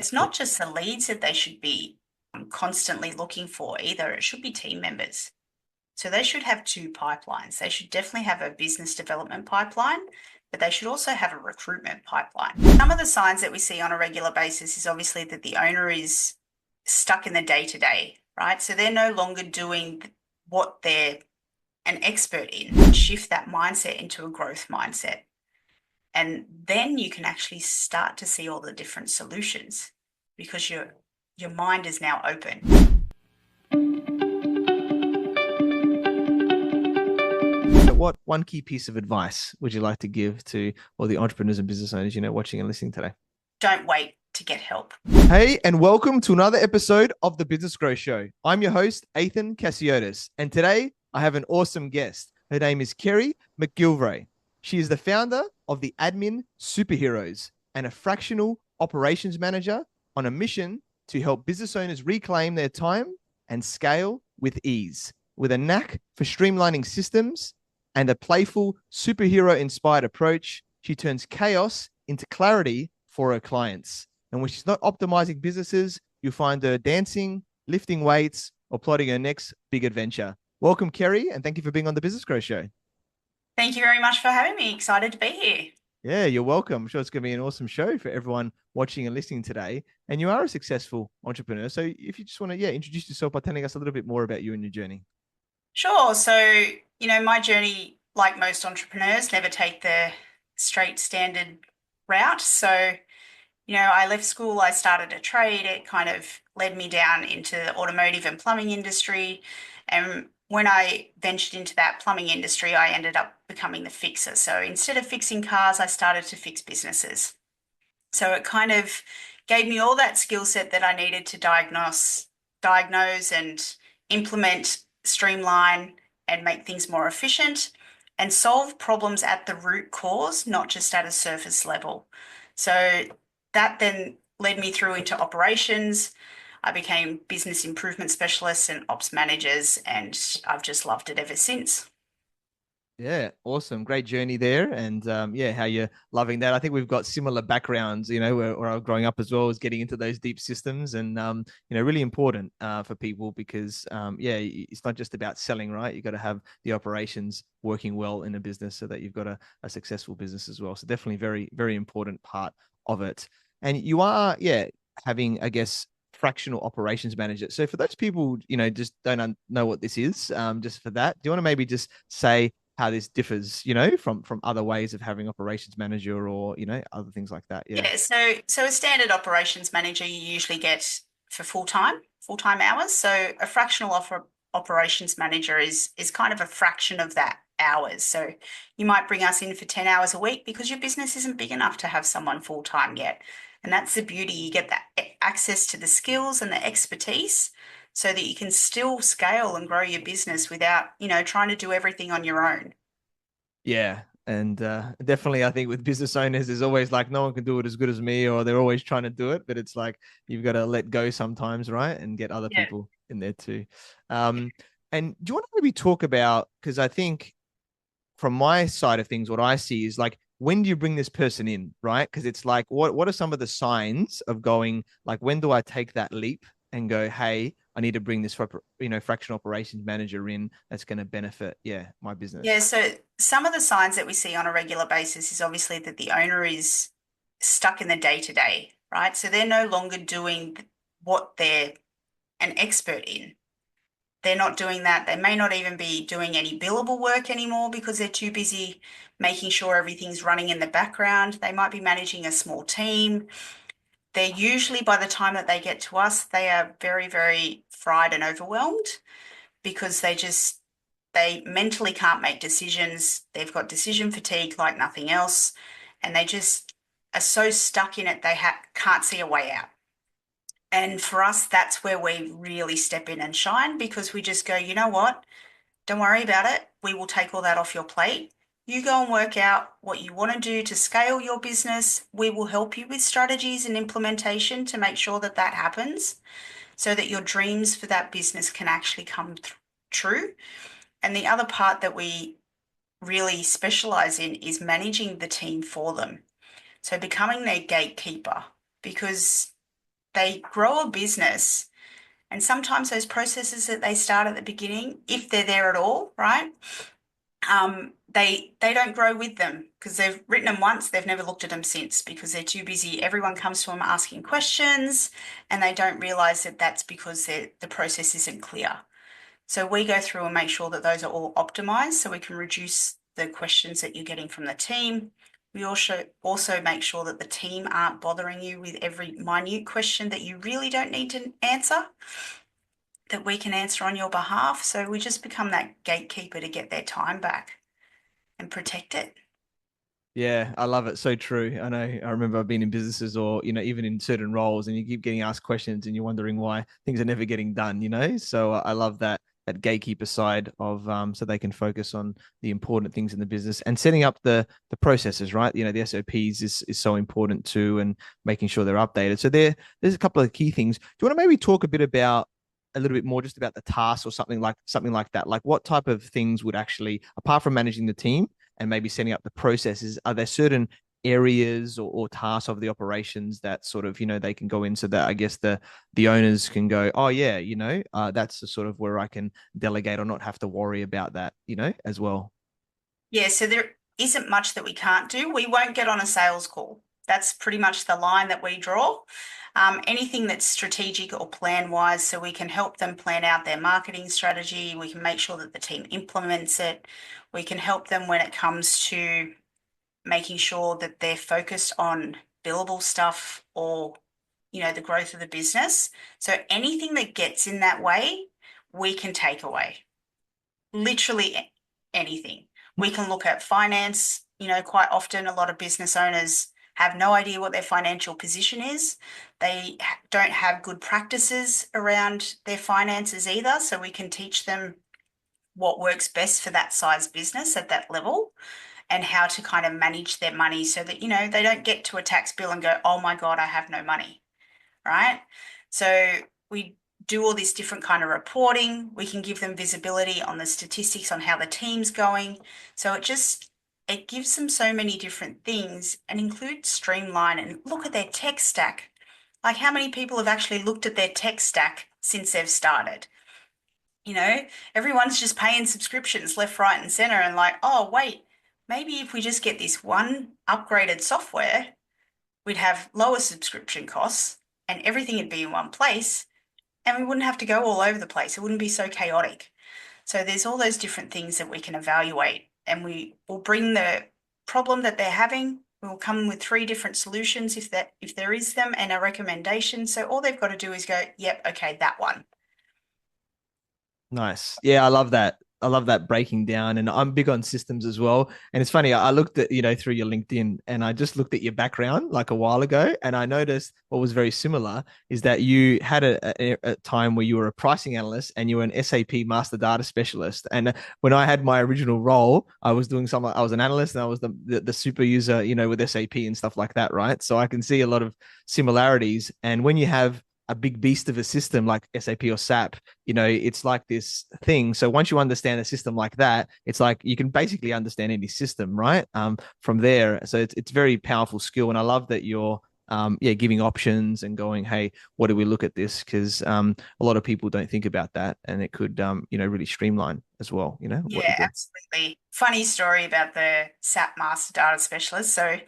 It's not just the leads that they should be constantly looking for either. It should be team members. So they should have two pipelines. They should definitely have a business development pipeline, but they should also have a recruitment pipeline. Some of the signs that we see on a regular basis is obviously that the owner is stuck in the day-to-day, right? So they're no longer doing what they're an expert in. Shift that mindset into a growth mindset. And then you can actually start to see all the different solutions because your mind is now open. What one key piece of advice would you like to give to all the entrepreneurs and business owners, watching and listening today? Don't wait to get help. Hey, and welcome to another episode of the Business Growth Show. I'm your host, Ethan Cassiotis, and today I have an awesome guest. Her name is Kerrie McGilvray. She is the founder of the Admin Superheroes and a fractional operations manager on a mission to help business owners reclaim their time and scale with ease. With a knack for streamlining systems and a playful superhero-inspired approach, she turns chaos into clarity for her clients. And when she's not optimizing businesses, you'll find her dancing, lifting weights, or plotting her next big adventure. Welcome, Kerrie, and thank you for being on the Business Growth Show. Thank you very much for having me. Excited to be here. Yeah, you're welcome. I'm sure it's going to be an awesome show for everyone watching and listening today. And you are a successful entrepreneur. So if you just want to, introduce yourself by telling us a little bit more about you and your journey. Sure. So, my journey, like most entrepreneurs, never take the straight standard route. So, I left school, I started a trade. It kind of led me down into the automotive and plumbing industry. And when I ventured into that plumbing industry, I ended up becoming the fixer. So instead of fixing cars, I started to fix businesses. So it kind of gave me all that skill set that I needed to diagnose and implement, streamline, and make things more efficient and solve problems at the root cause, not just at a surface level. So that then led me through into operations. I became business improvement specialists and ops managers, and I've just loved it ever since. Yeah, awesome. Great journey there. And how you're loving that. I think we've got similar backgrounds, where I was growing up as well as getting into those deep systems and, really important for people because, it's not just about selling, right? You've got to have the operations working well in a business so that you've got a successful business as well. So definitely very, very important part of it. And you are, having, I guess, fractional operations manager. So for those people, just don't know what this is, just for that, do you want to maybe just say how this differs, from other ways of having operations manager or, other things like that? Yeah. Yeah, so a standard operations manager you usually get for full-time hours. So a fractional operations manager is kind of a fraction of that hours. So you might bring us in for 10 hours a week because your business isn't big enough to have someone full-time yet. And that's the beauty. You get that access to the skills and the expertise so that you can still scale and grow your business without, trying to do everything on your own. Yeah. And definitely, I think with business owners, there's always like, no one can do it as good as me, or they're always trying to do it. But it's like, you've got to let go sometimes, right? And get other Yeah. people in there too. And do you want to maybe talk about, because I think from my side of things, what I see is like, when do you bring this person in, right? Because it's like, what are some of the signs of going, like, when do I take that leap and go, hey, I need to bring this, fractional operations manager in that's going to benefit, my Yeah, business. so some of the signs that we see on a regular basis is obviously that the owner is stuck in the day-to-day, right? So they're no longer doing what they're an expert in. They're not doing that. They may not even be doing any billable work anymore because they're too busy making sure everything's running in the background. They might be managing a small team. They're usually, by the time that they get to us, they are very, very fried and overwhelmed because they mentally can't make decisions. They've got decision fatigue like nothing else, and they just are so stuck in it they can't see a way out. And for us, that's where we really step in and shine because we just go, you know what? Don't worry about it. We will take all that off your plate. You go and work out what you want to do to scale your business. We will help you with strategies and implementation to make sure that that happens so that your dreams for that business can actually come true. And the other part that we really specialize in is managing the team for them. So becoming their gatekeeper because they grow a business, and sometimes those processes that they start at the beginning, if they're there at all, right? They don't grow with them because they've written them once, they've never looked at them since because they're too busy. Everyone comes to them asking questions, and they don't realize that that's because the process isn't clear. So we go through and make sure that those are all optimized so we can reduce the questions that you're getting from the team. We also make sure that the team aren't bothering you with every minute question that you really don't need to answer, that we can answer on your behalf. So we just become that gatekeeper to get their time back and protect it. Yeah, I love it. So true. I know. I remember I've been in businesses or, even in certain roles and you keep getting asked questions and you're wondering why things are never getting done. So I love that gatekeeper side of so they can focus on the important things in the business and setting up the processes, right? The SOPs is so important too, and making sure they're updated. So there's a couple of key things. Do you want to maybe talk a little bit more just about the tasks or something like that? Like what type of things would actually, apart from managing the team, and maybe setting up the processes, are there certain areas or tasks of the operations that sort of they can go in so that I guess the owners can go, oh yeah, that's the sort of where I can delegate or not have to worry about that, as well. Yeah, so there isn't much that we can't do. We won't get on a sales call. That's pretty much the line that we draw. Anything that's strategic or plan wise, so we can help them plan out their marketing strategy. We can make sure that the team implements it. We can help them when it comes to making sure that they're focused on billable stuff or, the growth of the business. So anything that gets in that way, we can take away. Literally anything. We can look at finance. Quite often a lot of business owners have no idea what their financial position is. They don't have good practices around their finances either. So we can teach them what works best for that size business at that level and how to kind of manage their money so that, they don't get to a tax bill and go, oh my God, I have no money, right? So we do all this different kind of reporting. We can give them visibility on the statistics on how the team's going. So it gives them so many different things and includes streamline and look at their tech stack. Like how many people have actually looked at their tech stack since they've started? You know, Everyone's just paying subscriptions left, right, and center, and like, oh, wait, maybe if we just get this one upgraded software, we'd have lower subscription costs and everything would be in one place and we wouldn't have to go all over the place. It wouldn't be so chaotic. So there's all those different things that we can evaluate, and we will bring the problem that they're having. We will come with three different solutions if there is them and a recommendation. So all they've got to do is go, yep, okay, that one. Nice. Yeah, I love that. I love that breaking down, and I'm big on systems as well. And it's funny, I looked at, through your LinkedIn, and I just looked at your background like a while ago, and I noticed what was very similar is that you had a time where you were a pricing analyst and you were an SAP master data specialist. And when I had my original role, I was doing something, I was an analyst and I was the super user, with SAP and stuff like that, right? So I can see a lot of similarities. And when you have a big beast of a system like SAP or SAP, it's like this thing. So once you understand a system like that, it's like you can basically understand any system, right? From there. So it's very powerful skill. And I love that you're giving options and going, hey, what do we look at this? Because a lot of people don't think about that, and it could really streamline as well, what you Yeah, do. absolutely. Funny story about the SAP master data specialist. So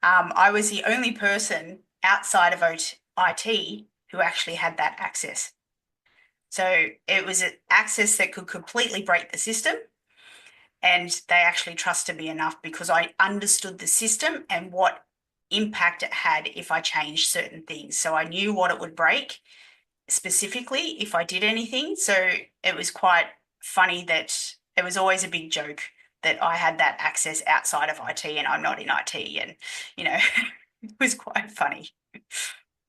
I was the only person outside of IT who actually had that access. So it was an access that could completely break the system. And they actually trusted me enough because I understood the system and what impact it had if I changed certain things. So I knew what it would break specifically if I did anything. So it was quite funny that it was always a big joke that I had that access outside of IT and I'm not in IT. And, it was quite funny.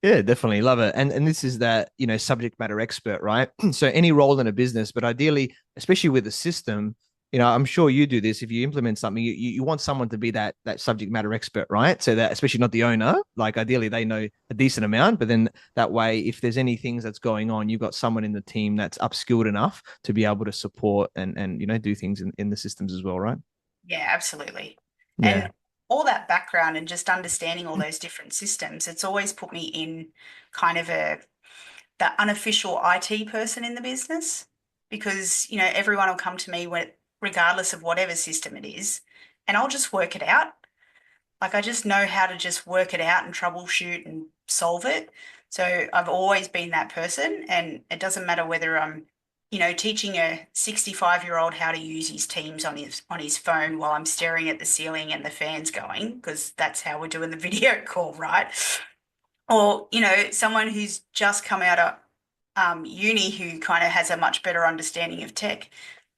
Yeah, definitely love it. And this is that, subject matter expert, right? So any role in a business, but ideally, especially with a system, I'm sure you do this. If you implement something, you want someone to be that subject matter expert, right? So that especially not the owner, like ideally they know a decent amount, but then that way, if there's any things that's going on, you've got someone in the team that's upskilled enough to be able to support and do things in the systems as well, right? Yeah, absolutely. And Yeah. all that background and just understanding all those different systems, it's always put me in kind of the unofficial IT person in the business because, everyone will come to me regardless of whatever system it is, and I'll just work it out. Like I just know how to just work it out and troubleshoot and solve it. So I've always been that person, and it doesn't matter whether I'm, teaching a 65-year-old how to use his Teams on his phone while I'm staring at the ceiling and the fans going, because that's how we're doing the video call, right? Or, someone who's just come out of uni who kind of has a much better understanding of tech.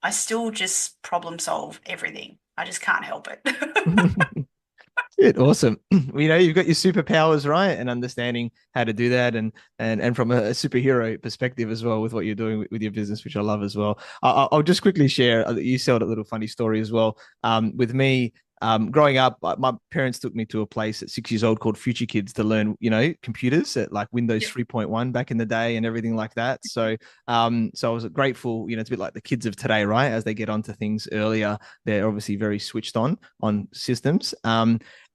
I still just problem solve everything. I just can't help it. It awesome. You've got your superpowers, right? And understanding how to do that and from a superhero perspective as well with what you're doing with your business, which I love as well. I'll just quickly share, you told a little funny story as well. With me, growing up, my parents took me to a place at 6 years old called Future Kids to learn, computers at like Windows Yep. 3.1 back in the day and everything like that. So I was grateful, it's a bit like the kids of today, right? As they get onto things earlier, they're obviously very switched on systems.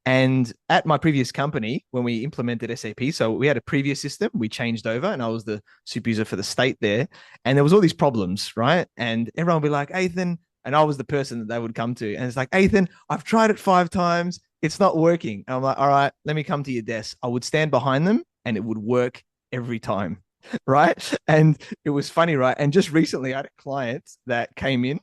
And at my previous company, when we implemented SAP, so we had a previous system, we changed over, and I was the super user for the state there. And there was all these problems, right? And everyone would be like, Ethan, and I was the person that they would come to. And it's like, Ethan, I've tried it 5 times. It's not working. And I'm like, all right, let me come to your desk. I would stand behind them and it would work every time. Right. And it was funny, right? And just recently I had a client that came in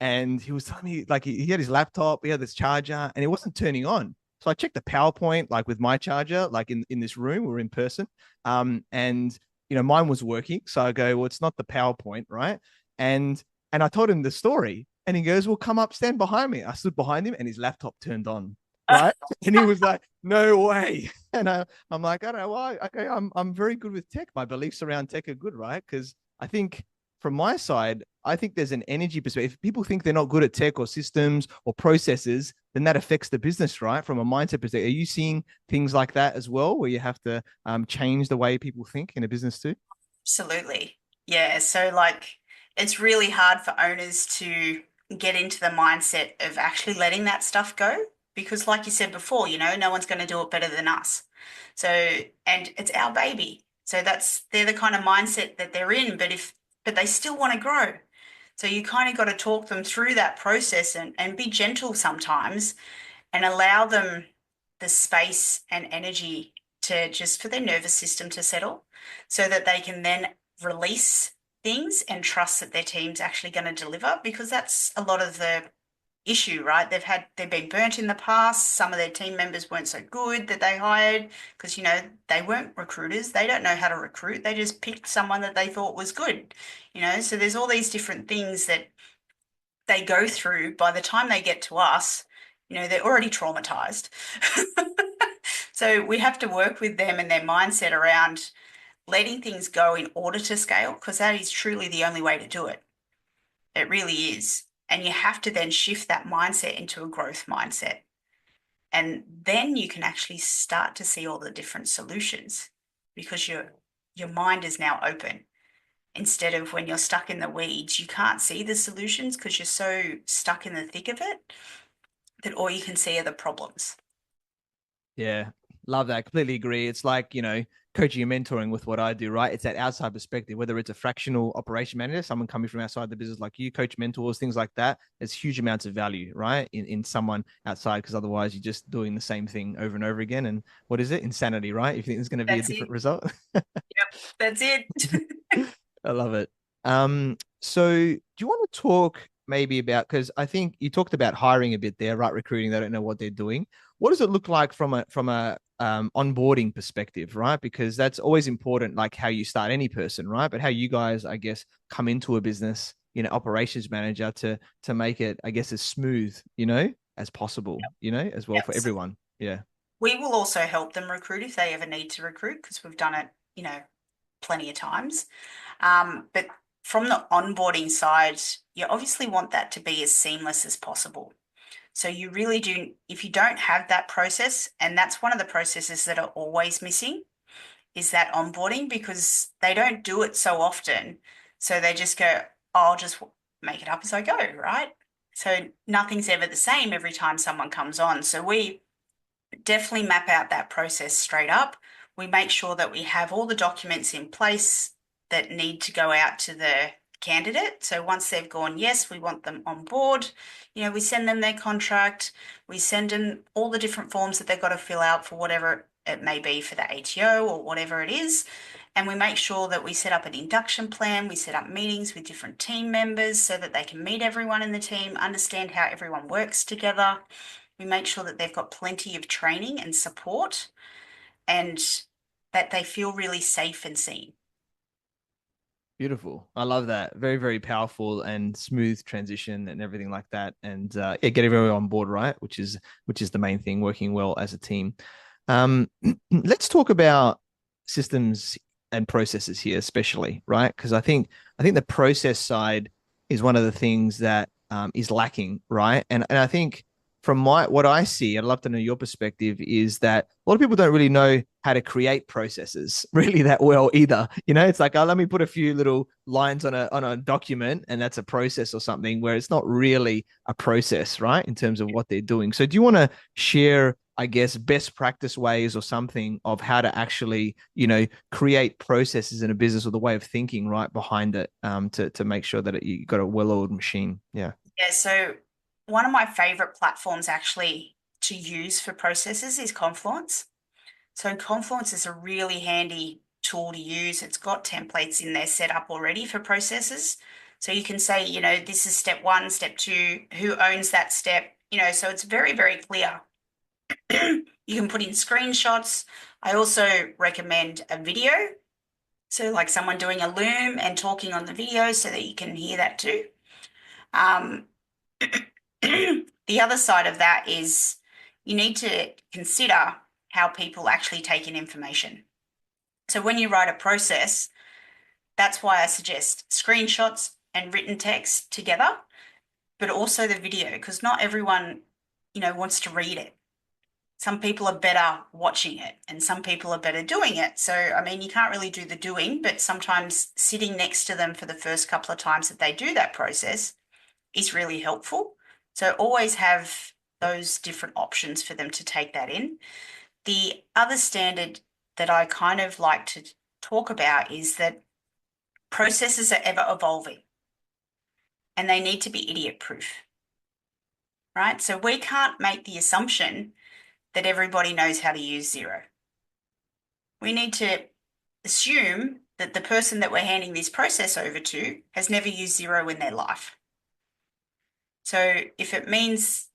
and he was telling me like he had his laptop, he had this charger, and it wasn't turning on. So I checked the PowerPoint, like with my charger, like in this room, we're in person. And mine was working. So I go, well, it's not the PowerPoint, right? And I told him the story, and he goes, well, come up, stand behind me. I stood behind him, and his laptop turned on, right? And he was like, no way. And I'm like, I don't know why. Okay, I'm very good with tech. My beliefs around tech are good, right? Because I think from my side, I think there's an energy perspective. If people think they're not good at tech or systems or processes, then that affects the business, right? From a mindset perspective. Are you seeing things like that as well, where you have to change the way people think in a business too? Absolutely. Yeah. So, like, it's really hard for owners to get into the mindset of actually letting that stuff go because, like you said before, no one's going to do it better than us. So, and it's our baby. So they're the kind of mindset that they're in, but they still want to grow. So you kind of got to talk them through that process and be gentle sometimes and allow them the space and energy to just for their nervous system to settle so that they can then release things and trust that their team's actually going to deliver because that's a lot of the issue, right? They've been burnt in the past. Some of their team members weren't so good that they hired because they weren't recruiters. They don't know how to recruit. They just picked someone that they thought was good. So there's all these different things that they go through. By the time they get to us, they're already traumatized. So we have to work with them and their mindset around letting things go in order to scale, because that is truly the only way to do it. It really is. And you have to then shift that mindset into a growth mindset. And then you can actually start to see all the different solutions because your mind is now open. Instead of when you're stuck in the weeds, you can't see the solutions because you're so stuck in the thick of it that all you can see are the problems. Yeah, love that. Completely agree. It's like, coaching and mentoring with what I do, right? It's that outside perspective, whether it's a fractional operation manager, someone coming from outside the business like you, coach mentors, things like that. There's huge amounts of value, right? In someone outside, because otherwise you're just doing the same thing over and over again. And what is it? Insanity, right? If you think there's going to be a That's different it. result. Yep, that's it. I love it. So do you want to talk maybe about because I think you talked about hiring a bit there, right? Recruiting, they don't know what they're doing. What does it look like from a onboarding perspective, right? Because that's always important, like how you start any person, right? But how you guys, I guess, come into a business, operations manager to make it, I guess, as smooth, as possible, as well Yep. for So everyone. Yeah. we will also help them recruit if they ever need to recruit because we've done it, plenty of times. But from the onboarding side, you obviously want that to be as seamless as possible. So you really do, if you don't have that process, and that's one of the processes that are always missing, is that onboarding because they don't do it so often. So they just go, "Oh, I'll just make it up as I go, right?" So nothing's ever the same every time someone comes on. So we definitely map out that process straight up. We make sure that we have all the documents in place that need to go out to the candidate. So once they've gone, yes, we want them on board, we send them their contract, we send them all the different forms that they've got to fill out for whatever it may be for the ATO or whatever it is. And we make sure that we set up an induction plan, we set up meetings with different team members so that they can meet everyone in the team, understand how everyone works together. We make sure that they've got plenty of training and support and that they feel really safe and seen. Beautiful. I love that. Very, very powerful and smooth transition and everything like that. And yeah, get everyone on board, right? Which is the main thing, working well as a team. Um, let's talk about systems and processes here, especially, right? Because I think the process side is one of the things that is lacking, right? And I think from what I see, I'd love to know your perspective, is that a lot of people don't really know how to create processes really that well either. It's like, oh, let me put a few little lines on a document and that's a process or something, where it's not really a process, right? In terms of what they're doing. So do you want to share, I guess, best practice ways or something of how to actually, create processes in a business, or the way of thinking right behind it, to make sure that you got a well-oiled machine? Yeah. Yeah, so one of my favorite platforms actually to use for processes is Confluence. So Confluence is a really handy tool to use. It's got templates in there set up already for processes. So you can say, this is step one, step two, who owns that step, so it's very, very clear. You can put in screenshots. I also recommend a video. So like someone doing a loom and talking on the video so that you can hear that too. Um, the other side of that is you need to consider how people actually take in information. So when you write a process, that's why I suggest screenshots and written text together, but also the video, because not everyone, wants to read it. Some people are better watching it and some people are better doing it. So, I mean, you can't really do the doing, but sometimes sitting next to them for the first couple of times that they do that process is really helpful. So always have those different options for them to take that in. The other standard that I kind of like to talk about is that processes are ever evolving and they need to be idiot proof, right? So we can't make the assumption that everybody knows how to use Xero. We need to assume that the person that we're handing this process over to has never used Xero in their life. So if it means,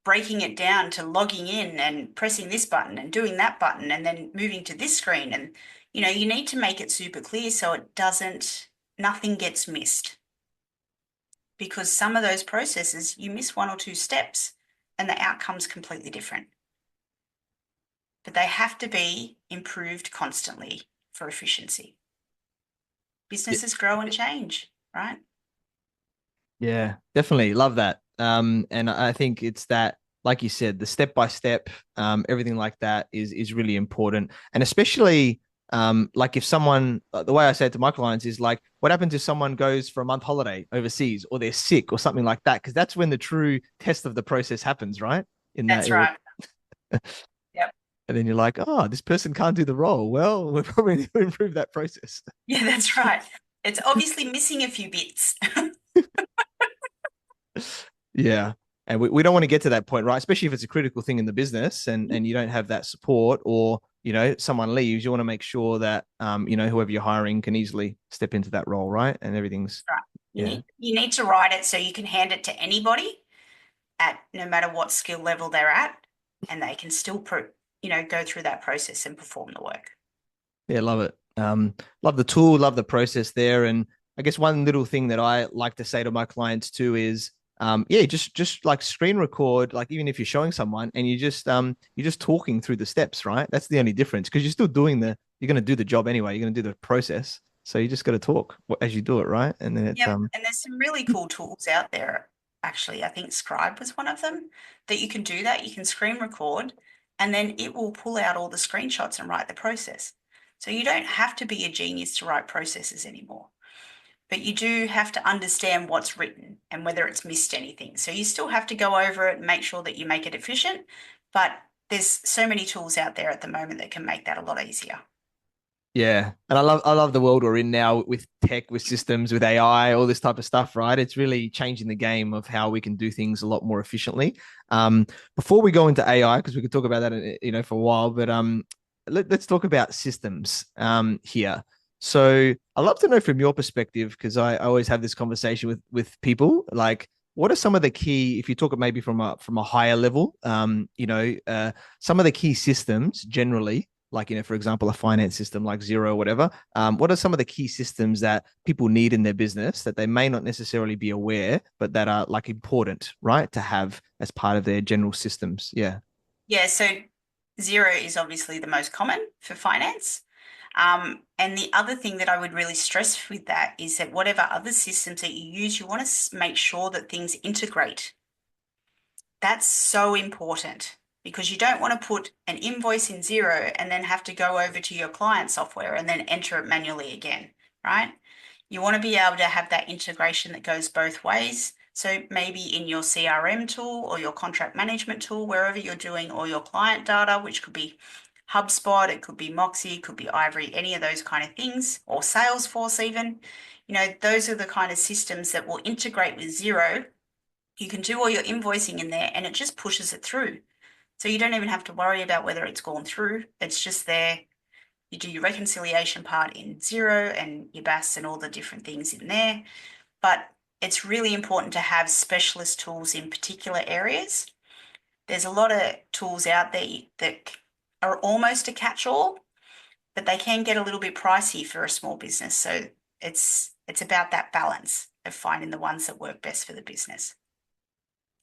breaking it down to logging in and pressing this button and doing that button and then moving to this screen, and, you need to make it super clear so nothing gets missed. Because some of those processes, you miss one or two steps and the outcome's completely different. But they have to be improved constantly for efficiency. Businesses grow and change, right? Yeah, definitely love that. And I think it's that, like you said, the step by step, everything like that is really important, and especially like if someone, the way I say it to my clients is like, what happens if someone goes for a month holiday overseas, or they're sick or something like that? Because that's when the true test of the process happens, right? In that That's area. right. Yep. And then you're like, oh, this person can't do the role. Well, we probably need to improve that process. Yeah, that's right. It's obviously missing a few bits. Yeah. And we don't want to get to that point, right? Especially if it's a critical thing in the business, and you don't have that support, or, someone leaves, you want to make sure that, whoever you're hiring can easily step into that role, right? And everything's, Right. yeah. You need to write it so you can hand it to anybody at no matter what skill level they're at, and they can still go through that process and perform the work. Yeah, love it. Love the tool, love the process there. And I guess one little thing that I like to say to my clients too is, yeah, just like screen record, like even if you're showing someone and you're just talking through the steps, right? That's the only difference, because you're still you're going to do the job anyway. You're going to do the process. So you just got to talk as you do it, right? And then it's Yep. And there's some really cool tools out there. Actually, I think Scribe was one of them that you can do that. You can screen record and then it will pull out all the screenshots and write the process. So you don't have to be a genius to write processes anymore, but you do have to understand what's written and whether it's missed anything. So you still have to go over it and make sure that you make it efficient, but there's so many tools out there at the moment that can make that a lot easier. Yeah. And I love the world we're in now with tech, with systems, with AI, all this type of stuff, right? It's really changing the game of how we can do things a lot more efficiently. Um, Before we go into AI, because we could talk about that, for a while, but let's talk about systems here. So I'd love to know from your perspective, because I always have this conversation with people, like what are some of the key, if you talk maybe from a higher level, some of the key systems generally, like, for example, a finance system like Xero or whatever. What are some of the key systems that people need in their business that they may not necessarily be aware, but that are like important, right, to have as part of their general systems? Yeah. Yeah, so zero is obviously the most common for finance. And the other thing that I would really stress with that is that whatever other systems that you use, you want to make sure that things integrate. That's so important because you don't want to put an invoice in zero and then have to go over to your client software and then enter it manually again, right? You want to be able to have that integration that goes both ways. So maybe in your CRM tool or your contract management tool, wherever you're doing all your client data, which could be HubSpot, it could be Moxie, it could be Ivory, any of those kind of things, or Salesforce even. Those are the kind of systems that will integrate with Xero. You can do all your invoicing in there and it just pushes it through. So you don't even have to worry about whether it's gone through. It's just there. You do your reconciliation part in Xero and your BAS and all the different things in there. But it's really important to have specialist tools in particular areas. There's a lot of tools out there that are almost a catch-all, but they can get a little bit pricey for a small business. So it's about that balance of finding the ones that work best for the business.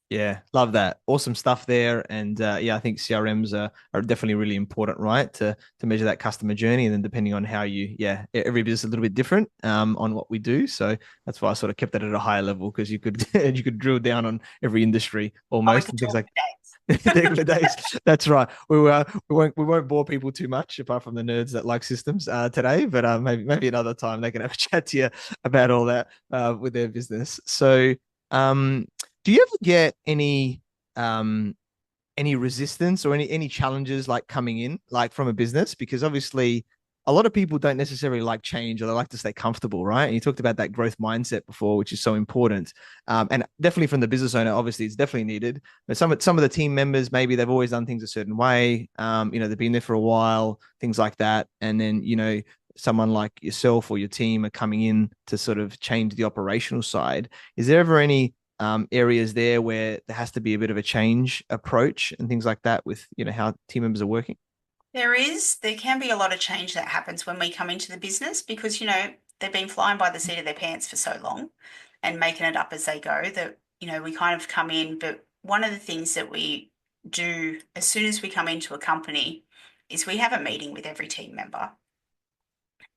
Yeah, love that. Awesome stuff there. And yeah, I think CRMs are definitely really important, right? To measure that customer journey. And then depending on how every business is a little bit different on what we do. So that's why I sort of kept that at a higher level because you could you could drill down on every industry Oh, we almost could and things talk like for days. the days. That's right. We won't bore people too much apart from the nerds that like systems today, but maybe another time they can have a chat to you about all that with their business. So um do you ever get um any resistance or any challenges like coming in like from a business? Because obviously a lot of people don't necessarily like change or they like to stay comfortable, right? And you talked about that growth mindset before, which is so important. And definitely from the business owner, obviously it's definitely needed. But some of the team members, maybe they've always done things a certain way. They've been there for a while, things like that. And then, someone like yourself or your team are coming in to sort of change the operational side. Is there ever any areas there where there has to be a bit of a change approach and things like that with how team members are working? There can be a lot of change that happens when we come into the business because, they've been flying by the seat of their pants for so long and making it up as they go that, we kind of come in. But one of the things that we do as soon as we come into a company is we have a meeting with every team member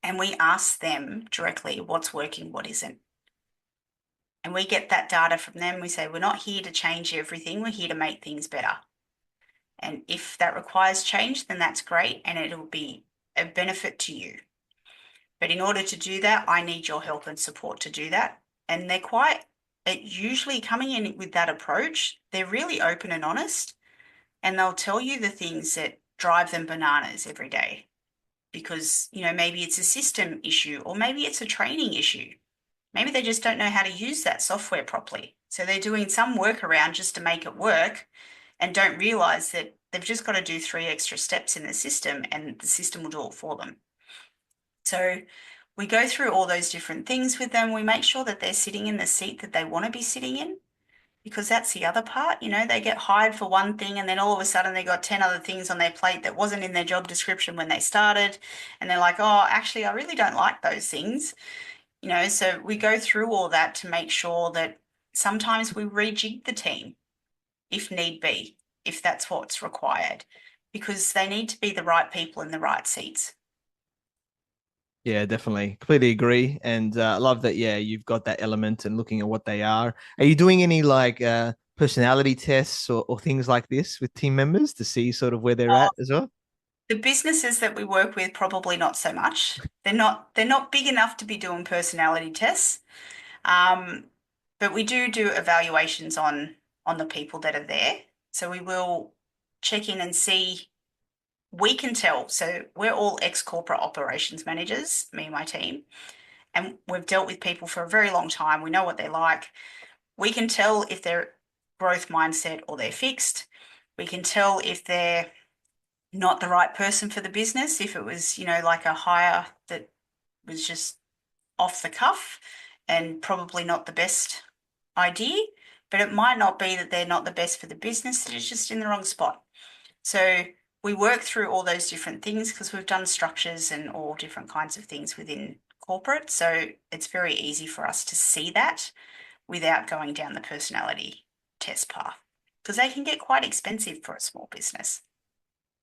and we ask them directly what's working, what isn't. And we get that data from them. We say, we're not here to change everything, we're here to make things better. And if that requires change, then that's great and it'll be a benefit to you. But in order to do that, I need your help and support to do that. And usually coming in with that approach, they're really open and honest and they'll tell you the things that drive them bananas every day. Because, maybe it's a system issue or maybe it's a training issue. Maybe they just don't know how to use that software properly. So they're doing some workaround just to make it work and don't realize that they've just got to do 3 extra steps in the system and the system will do it for them. So we go through all those different things with them. We make sure that they're sitting in the seat that they want to be sitting in because that's the other part. They get hired for one thing and then all of a sudden they got 10 other things on their plate that wasn't in their job description when they started. And they're like, oh, actually, I really don't like those things. So we go through all that to make sure that sometimes we rejig the team if need be, if that's what's required, because they need to be the right people in the right seats. Yeah, definitely. Completely agree. And I love that, yeah, you've got that element and looking at what they are. Are you doing any like personality tests or things like this with team members to see sort of where they're Oh, at as well? the businesses that we work with, probably not so much. They're not big enough to be doing personality tests. Um, but we do evaluations on the people that are there. So we will check in and see, we can tell. So we're all ex-corporate operations managers, me and my team, and we've dealt with people for a very long time. We know what they're like. We can tell if they're growth mindset or they're fixed. We can tell if they're not the right person for the business, if it was, like a hire that was just off the cuff and probably not the best idea, but it might not be that they're not the best for the business, they're just in the wrong spot. So we work through all those different things because we've done structures and all different kinds of things within corporate. So it's very easy for us to see that without going down the personality test path because they can get quite expensive for a small business.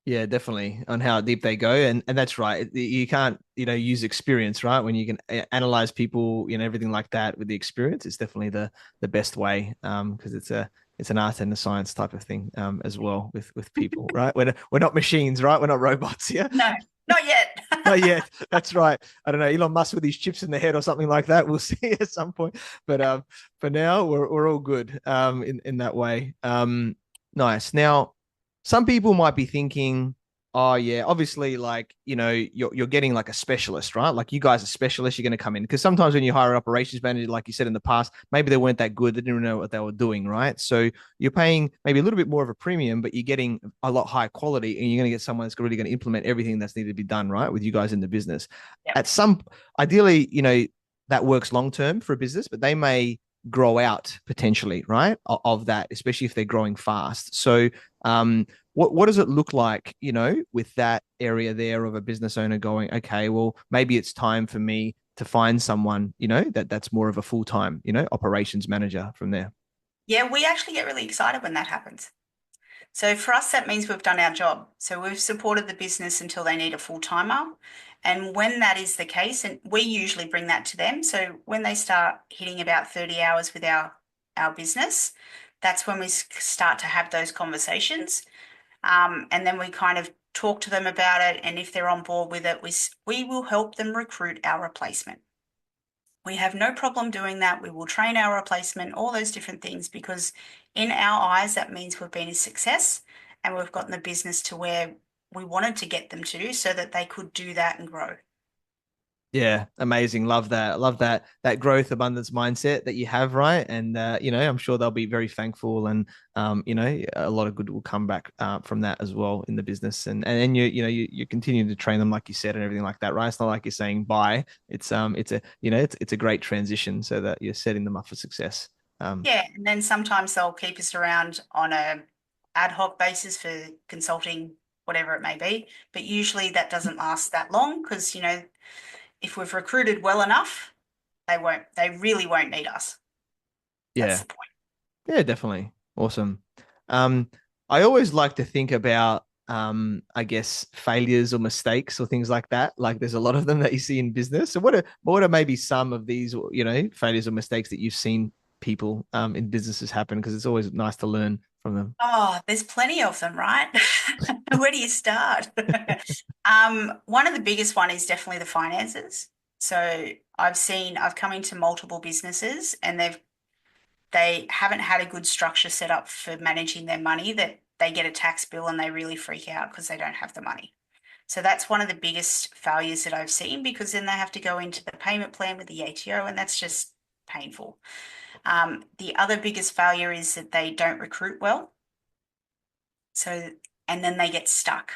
Yeah, definitely on how deep they go. And that's right. You can't, use experience, right? When you can analyze people, everything like that with the experience, it's definitely the best way. Because it's an art and a science type of thing as well with people, right? We're not machines, right? We're not robots, yeah. No, not yet. Not yet. That's right. I don't know, Elon Musk with his chips in the head or something like that. We'll see at some point. But for now, we're all good in that way. Nice. Now, some people might be thinking, oh yeah, obviously, like, you're getting like a specialist, right? Like you guys are specialists, you're going to come in because sometimes when you hire an operations manager, like you said in the past, maybe they weren't that good, they didn't know what they were doing, right? So you're paying maybe a little bit more of a premium, but you're getting a lot higher quality, and you're going to get someone that's really going to implement everything that's needed to be done, right, with you guys in the business. Yep. At some, ideally, that works long term for a business, but they may grow out potentially, right, of that, especially if they're growing fast. So what does it look like, with that area there of a business owner going, okay, well, maybe it's time for me to find someone, that's more of a full-time, operations manager from there. Yeah, we actually get really excited when that happens. So for us, that means we've done our job. So we've supported the business until they need a full timer. And when that is the case, and we usually bring that to them. So when they start hitting about 30 hours with our business, that's when we start to have those conversations. And then we kind of talk to them about it. And if they're on board with it, we will help them recruit our replacement. We have no problem doing that. We will train our replacement, all those different things, because in our eyes, that means we've been a success and we've gotten the business to where we wanted to get them to so that they could do that and grow. Yeah, amazing. Love that. Love that growth abundance mindset that you have, right? And I'm sure they'll be very thankful, and a lot of good will come back from that as well in the business. And then you continue to train them like you said and everything like that, right? It's not like you're saying bye. It's it's a great transition so that you're setting them up for success. Yeah, and then sometimes they'll keep us around on a ad hoc basis for consulting, whatever it may be. But usually that doesn't last that long because, if we've recruited well enough, they really won't need us. That's Yeah. the point. Yeah, definitely. Awesome. Um, I always like to think about, I guess, failures or mistakes or things like that. Like there's a lot of them that you see in business. So what are maybe some of these, failures or mistakes that you've seen people in businesses happen? Because it's always nice to learn from them. Oh, there's plenty of them, right? Where do you start? One of the biggest one is definitely the finances. So I've come into multiple businesses and they haven't had a good structure set up for managing their money, that they get a tax bill and they really freak out because they don't have the money. So that's one of the biggest failures that I've seen because then they have to go into the payment plan with the ATO and that's just painful. The other biggest failure is that they don't recruit well. So, and then they get stuck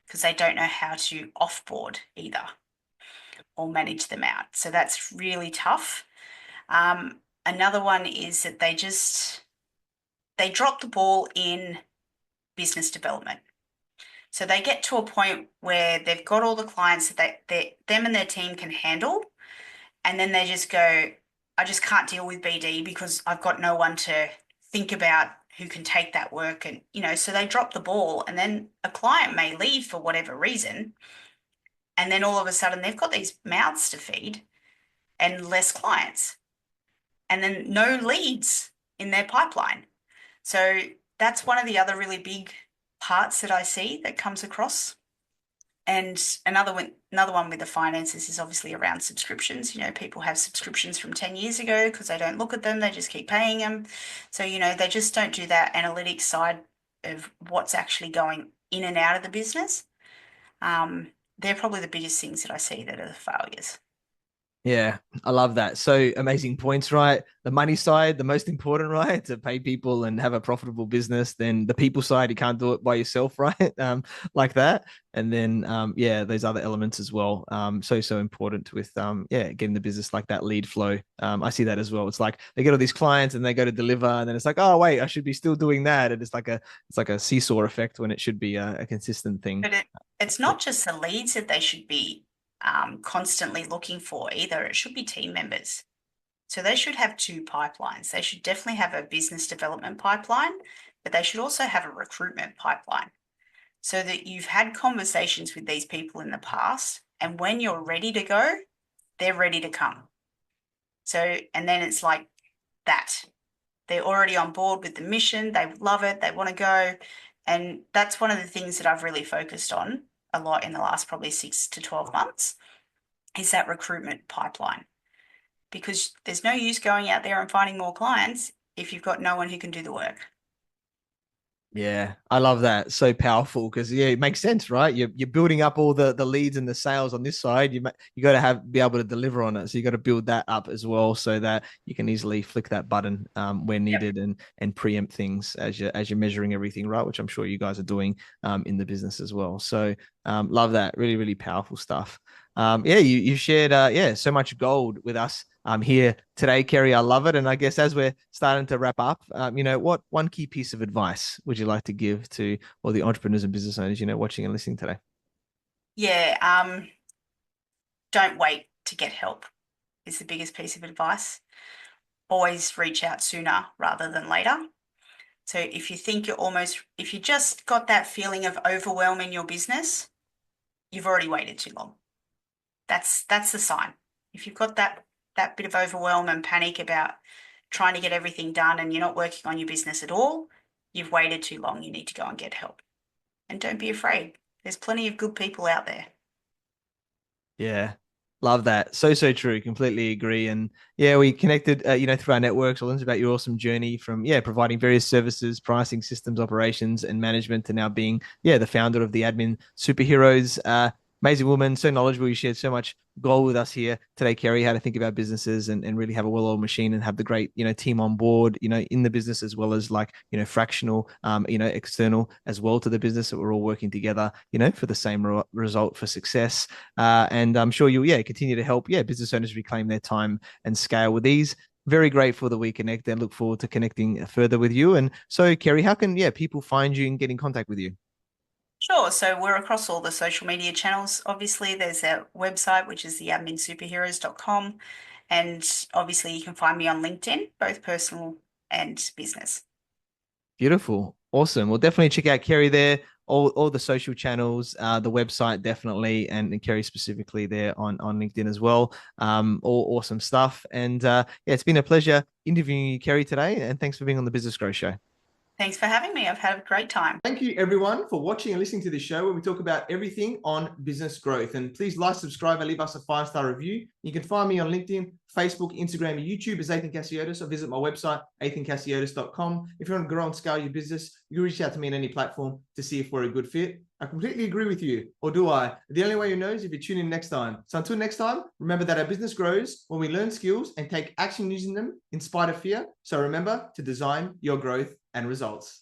because they don't know how to offboard either or manage them out. So that's really tough. Another one is that they drop the ball in business development. So they get to a point where they've got all the clients that them and their team can handle, and then they just go, I just can't deal with BD because I've got no one to think about who can take that work. And, so they drop the ball, and then a client may leave for whatever reason. And then all of a sudden they've got these mouths to feed and less clients, and then no leads in their pipeline. So that's one of the other really big parts that I see that comes across. And another one with the finances is obviously around subscriptions. People have subscriptions from 10 years ago because they don't look at them, they just keep paying them. So, they just don't do that analytics side of what's actually going in and out of the business. They're probably the biggest things that I see that are the failures. Yeah, I love that. So amazing points, right? The money side, the most important, right? To pay people and have a profitable business. Then the people side, you can't do it by yourself, right? Like that. And then, yeah, those other elements as well. So important with, yeah, getting the business like that lead flow. I see that as well. It's like they get all these clients and they go to deliver, and then it's like, oh wait, I should be still doing that. And it's like a seesaw effect when it should be a consistent thing. But it's not just the leads that they should be constantly looking for either. It should be team members. So they should have two pipelines. They should definitely have a business development pipeline, but they should also have a recruitment pipeline so that you've had conversations with these people in the past. And when you're ready to go, they're ready to come. So, and then it's like that. They're already on board with the mission. They love it. They want to go. And that's one of the things that I've really focused on a lot in the last probably 6 to 12 months is that recruitment pipeline. Because there's no use going out there and finding more clients if you've got no one who can do the work. Yeah, I love that. So powerful because yeah, it makes sense, right? You're building up all the leads and the sales on this side. You got to be able to deliver on it. So you got to build that up as well, so that you can easily flick that button when Yep. needed and preempt things as you're measuring everything, right? Which I'm sure you guys are doing in the business as well. So love that. Really, really powerful stuff. Yeah, you shared yeah, so much gold with us here today, Kerrie. I love it. And I guess as we're starting to wrap up, what one key piece of advice would you like to give to all the entrepreneurs and business owners, watching and listening today? Yeah, don't wait to get help is the biggest piece of advice. Always reach out sooner rather than later. So if you think if you just got that feeling of overwhelm in your business, you've already waited too long. That's the sign. If you've got that bit of overwhelm and panic about trying to get everything done and you're not working on your business at all, you've waited too long. You need to go and get help. And don't be afraid. There's plenty of good people out there. Yeah. Love that. So true. Completely agree. And yeah, we connected, through our networks. I learned about your awesome journey from, yeah, providing various services, pricing systems, operations, and management to now being, yeah, the founder of the Admin Superheroes. Amazing woman, so knowledgeable. You shared so much gold with us here today, Kerrie, how to think about businesses and really have a well-oiled machine and have the great, team on board, in the business, as well as like, fractional, external as well to the business, that we're all working together, for the same result for success. And I'm sure you'll, yeah, continue to help, yeah, business owners reclaim their time and scale with these. Very grateful that we connect and look forward to connecting further with you. And so, Kerrie, how can, yeah, people find you and get in contact with you? Sure. So we're across all the social media channels. Obviously, there's our website, which is theadminsuperheroes.com. And obviously, you can find me on LinkedIn, both personal and business. Beautiful. Awesome. Well, definitely check out Kerrie there. All the social channels, the website definitely, and Kerrie specifically there on LinkedIn as well. All awesome stuff. And yeah, it's been a pleasure interviewing you, Kerrie, today. And thanks for being on the Business Growth Show. Thanks for having me. I've had a great time. Thank you, everyone, for watching and listening to this show where we talk about everything on business growth. And please like, subscribe, and leave us a 5-star review. You can find me on LinkedIn, Facebook, Instagram, and YouTube as Ethan Cassiotis, or visit my website, ethancassiotis.com. If you want to grow and scale your business, you can reach out to me on any platform to see if we're a good fit. I completely agree with you, or do I? The only way you know is if you tune in next time. So until next time, remember that our business grows when we learn skills and take action using them in spite of fear. So remember to design your growth and results.